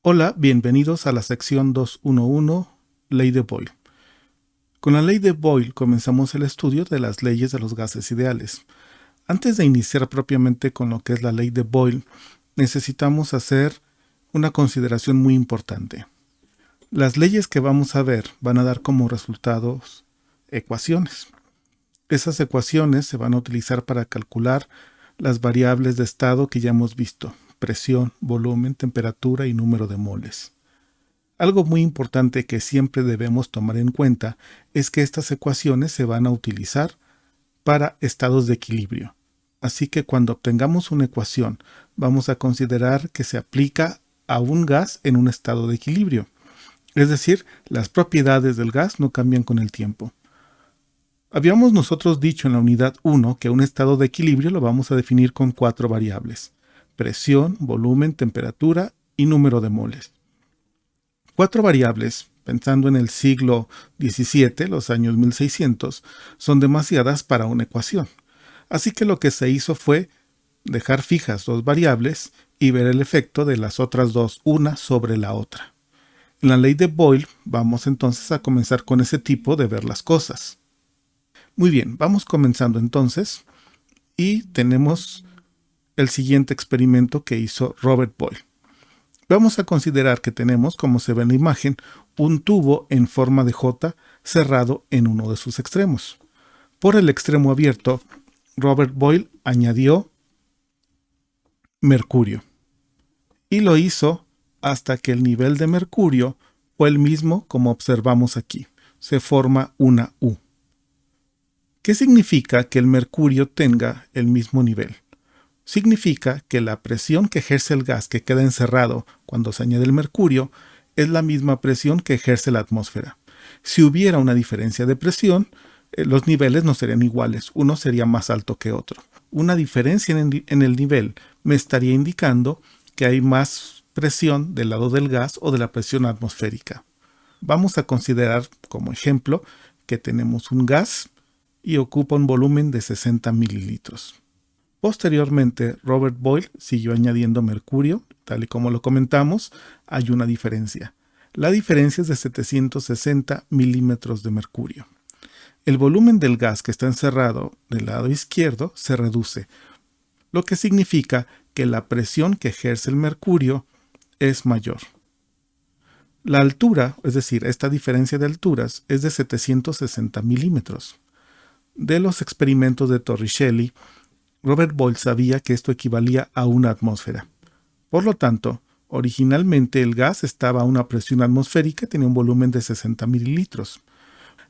Hola, bienvenidos a la sección 211, Ley de Boyle. Con la ley de Boyle comenzamos el estudio de las leyes de los gases ideales. Antes de iniciar propiamente con lo que es la ley de Boyle, necesitamos hacer una consideración muy importante. Las leyes que vamos a ver van a dar como resultados ecuaciones. Esas ecuaciones se van a utilizar para calcular las variables de estado que ya hemos visto: presión, volumen, temperatura y número de moles. Algo muy importante que siempre debemos tomar en cuenta es que estas ecuaciones se van a utilizar para estados de equilibrio. Así que cuando obtengamos una ecuación, vamos a considerar que se aplica a un gas en un estado de equilibrio. Es decir, las propiedades del gas no cambian con el tiempo. Habíamos nosotros dicho en la unidad 1 que un estado de equilibrio lo vamos a definir con 4 variables: presión, volumen, temperatura y número de moles. 4 variables, pensando en el siglo XVII, los años 1600, son demasiadas para una ecuación. Así que lo que se hizo fue dejar fijas 2 variables y ver el efecto de las otras 2 una sobre la otra. En la ley de Boyle vamos entonces a comenzar con ese tipo de ver las cosas. Muy bien, vamos comenzando entonces y tenemos el siguiente experimento que hizo Robert Boyle. Vamos a considerar que tenemos, como se ve en la imagen, un tubo en forma de J cerrado en uno de sus extremos. Por el extremo abierto, Robert Boyle añadió mercurio y lo hizo hasta que el nivel de mercurio fue el mismo como observamos aquí. Se forma una U. ¿Qué significa que el mercurio tenga el mismo nivel? Significa que la presión que ejerce el gas que queda encerrado cuando se añade el mercurio es la misma presión que ejerce la atmósfera. Si hubiera una diferencia de presión, los niveles no serían iguales, uno sería más alto que otro. Una diferencia en el nivel me estaría indicando que hay más presión del lado del gas o de la presión atmosférica. Vamos a considerar como ejemplo que tenemos un gas y ocupa un volumen de 60 mililitros. Posteriormente, Robert Boyle siguió añadiendo mercurio. Tal y como lo comentamos, hay una diferencia. La diferencia es de 760 milímetros de mercurio. El volumen del gas que está encerrado del lado izquierdo se reduce, lo que significa que la presión que ejerce el mercurio es mayor. La altura, es decir, esta diferencia de alturas, es de 760 milímetros. De los experimentos de Torricelli, Robert Boyle sabía que esto equivalía a una atmósfera. Por lo tanto, originalmente el gas estaba a una presión atmosférica y tenía un volumen de 60 mililitros.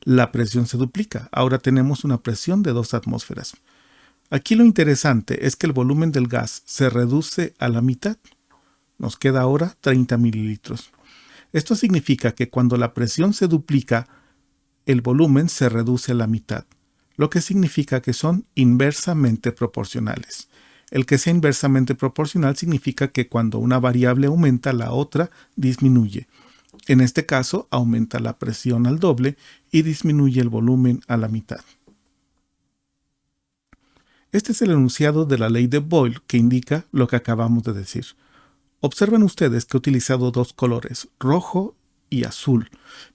La presión se duplica, ahora tenemos una presión de 2 atmósferas. Aquí lo interesante es que el volumen del gas se reduce a la mitad. Nos queda ahora 30 mililitros. Esto significa que cuando la presión se duplica, el volumen se reduce a la mitad, lo que significa que son inversamente proporcionales. El que sea inversamente proporcional significa que cuando una variable aumenta, la otra disminuye. En este caso, aumenta la presión al doble y disminuye el volumen a la mitad. Este es el enunciado de la ley de Boyle que indica lo que acabamos de decir. Observen ustedes que he utilizado 2 colores, rojo y azul.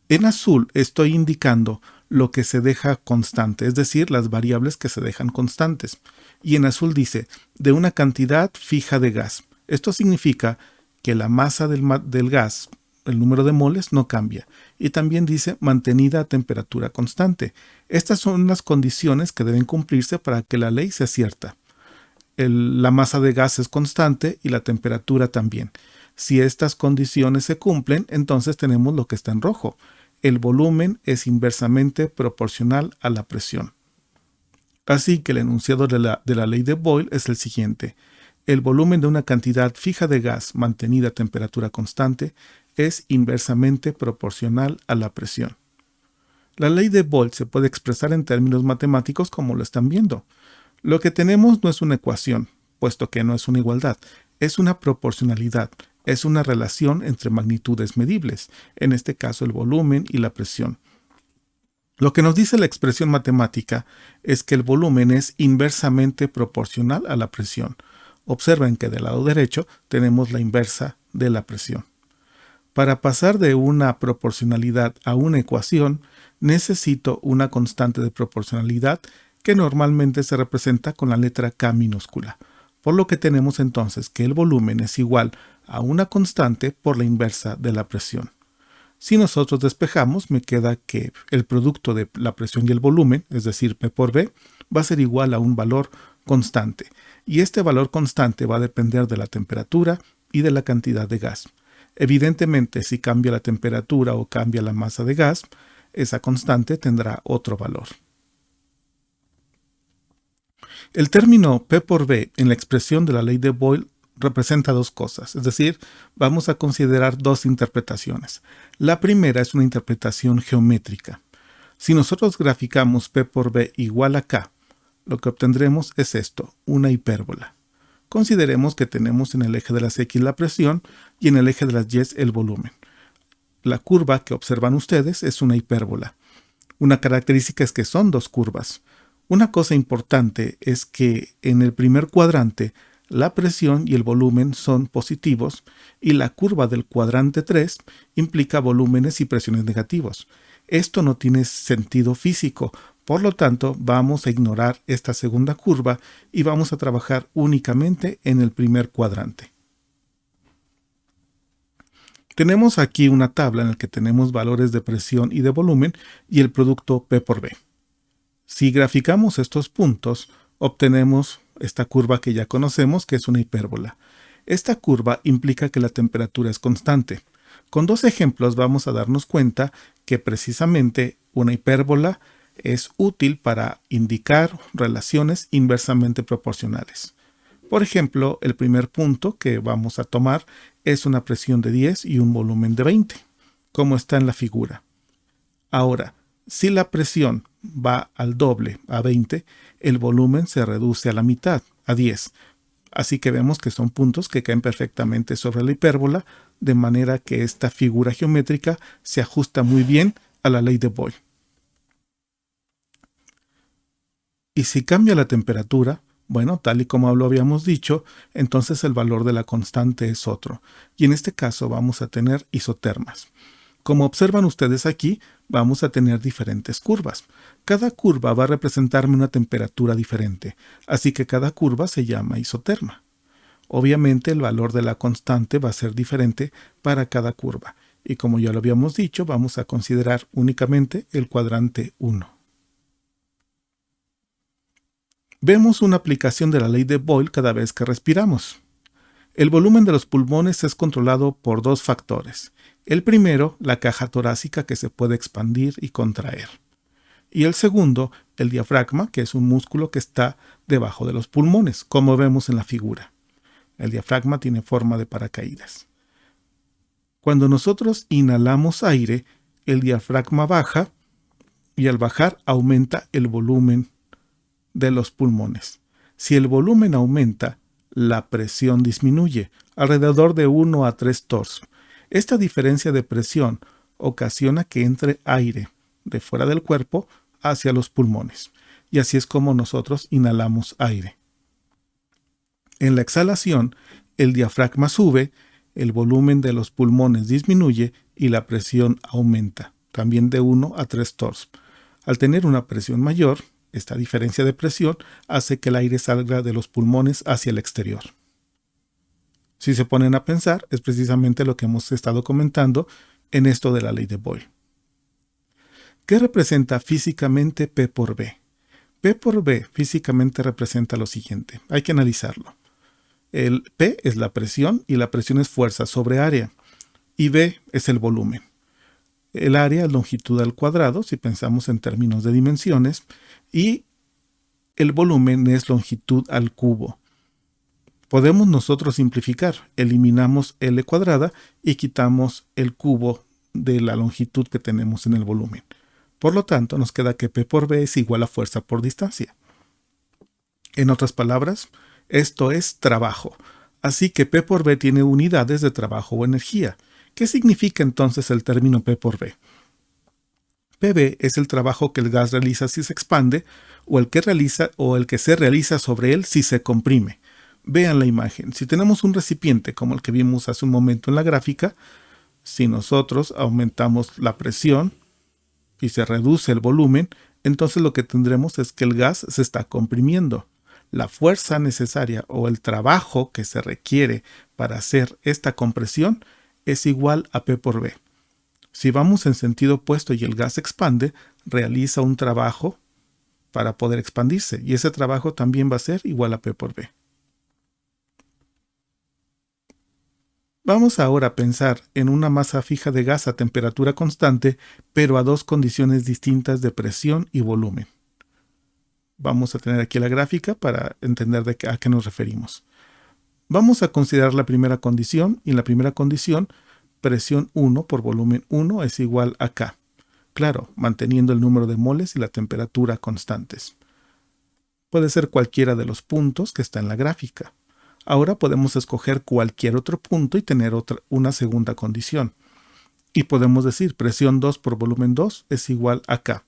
En azul estoy indicando lo que se deja constante, es decir, las variables que se dejan constantes. Y en azul dice, de una cantidad fija de gas. Esto significa que la masa del gas, el número de moles, no cambia. Y también dice mantenida a temperatura constante. Estas son las condiciones que deben cumplirse para que la ley sea cierta. La masa de gas es constante y la temperatura también. Si estas condiciones se cumplen, entonces tenemos lo que está en rojo. El volumen es inversamente proporcional a la presión. Así que el enunciado de la ley de Boyle es el siguiente. El volumen de una cantidad fija de gas mantenida a temperatura constante es inversamente proporcional a la presión. La ley de Boyle se puede expresar en términos matemáticos como lo están viendo. Lo que tenemos no es una ecuación, puesto que no es una igualdad, es una proporcionalidad. Es una relación entre magnitudes medibles, en este caso el volumen y la presión. Lo que nos dice la expresión matemática es que el volumen es inversamente proporcional a la presión. Observen que del lado derecho tenemos la inversa de la presión. Para pasar de una proporcionalidad a una ecuación, necesito una constante de proporcionalidad que normalmente se representa con la letra K minúscula, por lo que tenemos entonces que el volumen es igual a una constante por la inversa de la presión. Si nosotros despejamos, me queda que el producto de la presión y el volumen, es decir, P por V, va a ser igual a un valor constante, y este valor constante va a depender de la temperatura y de la cantidad de gas. Evidentemente, si cambia la temperatura o cambia la masa de gas, esa constante tendrá otro valor. El término P por V en la expresión de la ley de Boyle representa dos cosas, es decir, vamos a considerar dos interpretaciones. La primera es una interpretación geométrica. Si nosotros graficamos P por V igual a K, lo que obtendremos es esto, una hipérbola. Consideremos que tenemos en el eje de las X la presión y en el eje de las Y el volumen. La curva que observan ustedes es una hipérbola. Una característica es que son dos curvas. Una cosa importante es que en el primer cuadrante la presión y el volumen son positivos y la curva del cuadrante 3 implica volúmenes y presiones negativos. Esto no tiene sentido físico, por lo tanto vamos a ignorar esta segunda curva y vamos a trabajar únicamente en el primer cuadrante. Tenemos aquí una tabla en la que tenemos valores de presión y de volumen y el producto P por V. Si graficamos estos puntos, obtenemos esta curva que ya conocemos, que es una hipérbola. Esta curva implica que la temperatura es constante. Con dos ejemplos vamos a darnos cuenta que precisamente una hipérbola es útil para indicar relaciones inversamente proporcionales. Por ejemplo, el primer punto que vamos a tomar es una presión de 10 y un volumen de 20, como está en la figura. Ahora, si la presión va al doble, a 20, el volumen se reduce a la mitad, a 10. Así que vemos que son puntos que caen perfectamente sobre la hipérbola, de manera que esta figura geométrica se ajusta muy bien a la ley de Boyle. Y si cambia la temperatura, bueno, tal y como lo habíamos dicho, entonces el valor de la constante es otro. Y en este caso vamos a tener isotermas. Como observan ustedes aquí, vamos a tener diferentes curvas. Cada curva va a representarme una temperatura diferente, así que cada curva se llama isoterma. Obviamente el valor de la constante va a ser diferente para cada curva, y como ya lo habíamos dicho, vamos a considerar únicamente el cuadrante 1. Vemos una aplicación de la ley de Boyle cada vez que respiramos. El volumen de los pulmones es controlado por dos factores. El primero, la caja torácica que se puede expandir y contraer. Y el segundo, el diafragma, que es un músculo que está debajo de los pulmones, como vemos en la figura. El diafragma tiene forma de paracaídas. Cuando nosotros inhalamos aire, el diafragma baja y al bajar aumenta el volumen de los pulmones. Si el volumen aumenta, la presión disminuye, alrededor de 1 a 3 tours. Esta diferencia de presión ocasiona que entre aire de fuera del cuerpo hacia los pulmones, y así es como nosotros inhalamos aire. En la exhalación, el diafragma sube, el volumen de los pulmones disminuye y la presión aumenta, también de 1 a 3 tours. Al tener una presión mayor, esta diferencia de presión hace que el aire salga de los pulmones hacia el exterior. Si se ponen a pensar, es precisamente lo que hemos estado comentando en esto de la ley de Boyle. ¿Qué representa físicamente P por V? P por V físicamente representa lo siguiente. Hay que analizarlo. El P es la presión y la presión es fuerza sobre área. Y V es el volumen. El área es longitud al cuadrado, si pensamos en términos de dimensiones, y el volumen es longitud al cubo. Podemos nosotros simplificar, eliminamos L cuadrada y quitamos el cubo de la longitud que tenemos en el volumen. Por lo tanto, nos queda que P por V es igual a fuerza por distancia. En otras palabras, esto es trabajo. Así que P por V tiene unidades de trabajo o energía. ¿Qué significa entonces el término P por V? PV es el trabajo que el gas realiza si se expande o el que se realiza sobre él si se comprime. Vean la imagen. Si tenemos un recipiente como el que vimos hace un momento en la gráfica, Si nosotros aumentamos la presión y se reduce el volumen, entonces lo que tendremos es que el gas se está comprimiendo. La fuerza necesaria o el trabajo que se requiere para hacer esta compresión es igual a P por B. Si vamos en sentido opuesto y el gas se expande, realiza un trabajo para poder expandirse y ese trabajo también va a ser igual a P por B. Vamos ahora a pensar en una masa fija de gas a temperatura constante, pero a dos condiciones distintas de presión y volumen. Vamos a tener aquí la gráfica para entender a qué nos referimos. Vamos a considerar la primera condición, y en la primera condición, presión 1 por volumen 1 es igual a K. Claro, manteniendo el número de moles y la temperatura constantes. Puede ser cualquiera de los puntos que está en la gráfica. Ahora podemos escoger cualquier otro punto y tener una segunda condición. Y podemos decir presión 2 por volumen 2 es igual a K.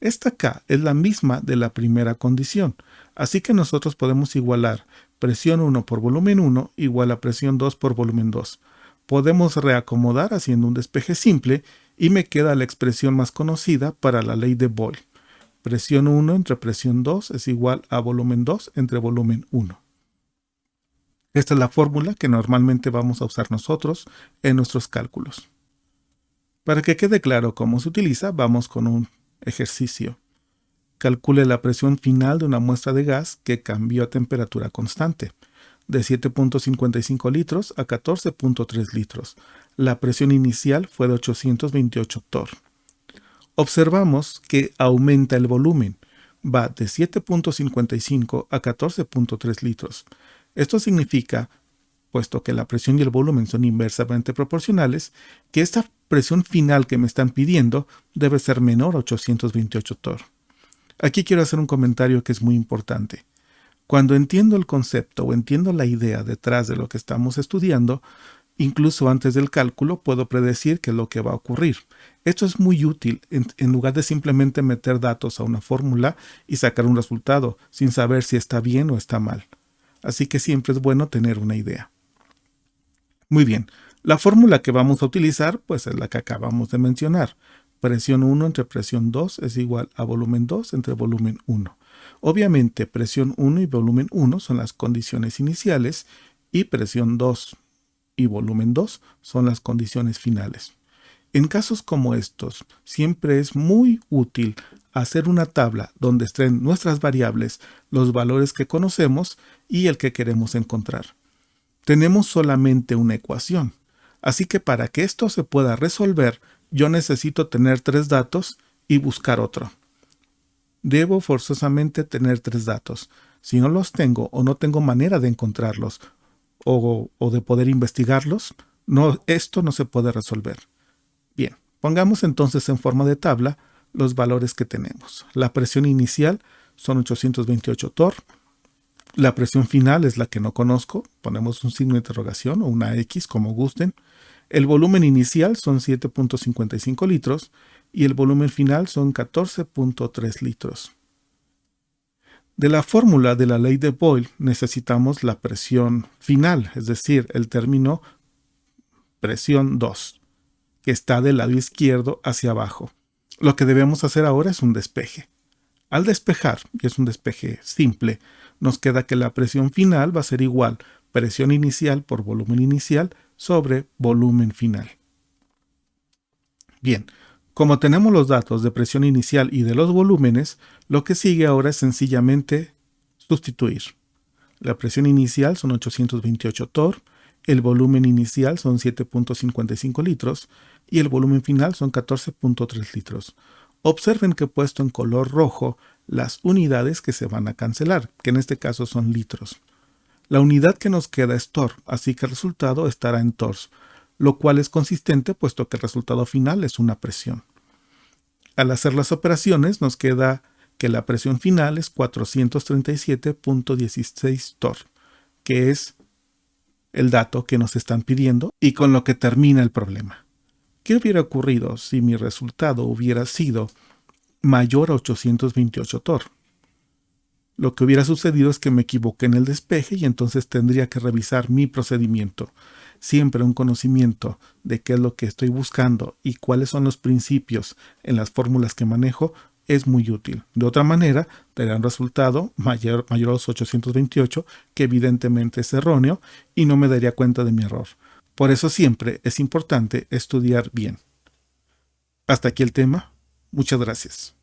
Esta K es la misma de la primera condición, así que nosotros podemos igualar presión 1 por volumen 1 igual a presión 2 por volumen 2. Podemos reacomodar haciendo un despeje simple y me queda la expresión más conocida para la ley de Boyle. Presión 1 entre presión 2 es igual a volumen 2 entre volumen 1. Esta es la fórmula que normalmente vamos a usar nosotros en nuestros cálculos. Para que quede claro cómo se utiliza, vamos con un ejercicio. Calcule la presión final de una muestra de gas que cambió a temperatura constante, de 7.55 litros a 14.3 litros. La presión inicial fue de 828 torr. Observamos que aumenta el volumen, va de 7.55 a 14.3 litros. Esto significa, puesto que la presión y el volumen son inversamente proporcionales, que esta presión final que me están pidiendo debe ser menor a 828 torr. Aquí quiero hacer un comentario que es muy importante. Cuando entiendo el concepto o entiendo la idea detrás de lo que estamos estudiando, incluso antes del cálculo puedo predecir qué es lo que va a ocurrir. Esto es muy útil en lugar de simplemente meter datos a una fórmula y sacar un resultado sin saber si está bien o está mal. Así que siempre es bueno tener una idea. Muy bien, la fórmula que vamos a utilizar pues es la que acabamos de mencionar. Presión 1 entre presión 2 es igual a volumen 2 entre volumen 1. Obviamente presión 1 y volumen 1 son las condiciones iniciales y presión 2 y volumen 2 son las condiciones finales. En casos como estos, siempre es muy útil hacer una tabla donde estén nuestras variables, los valores que conocemos y el que queremos encontrar. Tenemos solamente una ecuación, así que para que esto se pueda resolver, yo necesito tener 3 datos y buscar otro. Debo forzosamente tener 3 datos. Si no los tengo o no tengo manera de encontrarlos o de poder investigarlos, esto no se puede resolver. Bien, pongamos entonces en forma de tabla los valores que tenemos. La presión inicial son 828 torr. La presión final es la que no conozco. Ponemos un signo de interrogación o una X como gusten. El volumen inicial son 7.55 litros y el volumen final son 14.3 litros. De la fórmula de la ley de Boyle necesitamos la presión final, es decir, el término presión 2. Que está del lado izquierdo hacia abajo. Lo que debemos hacer ahora es un despeje. Al despejar, y es un despeje simple, nos queda que la presión final va a ser igual presión inicial por volumen inicial sobre volumen final. Bien, como tenemos los datos de presión inicial y de los volúmenes, lo que sigue ahora es sencillamente sustituir. La presión inicial son 828 torr, el volumen inicial son 7.55 litros y el volumen final son 14.3 litros. Observen que he puesto en color rojo las unidades que se van a cancelar, que en este caso son litros. La unidad que nos queda es torr, así que el resultado estará en torrs, lo cual es consistente puesto que el resultado final es una presión. Al hacer las operaciones nos queda que la presión final es 437.16 torr, que es el dato que nos están pidiendo y con lo que termina el problema. ¿Qué hubiera ocurrido si mi resultado hubiera sido mayor a 828 torr? Lo que hubiera sucedido es que me equivoqué en el despeje y entonces tendría que revisar mi procedimiento. siempre un conocimiento de qué es lo que estoy buscando y cuáles son los principios en las fórmulas que manejo es muy útil. De otra manera, te dará un resultado mayor a los 828, que evidentemente es erróneo y no me daría cuenta de mi error. Por eso siempre es importante estudiar bien. Hasta aquí el tema. Muchas gracias.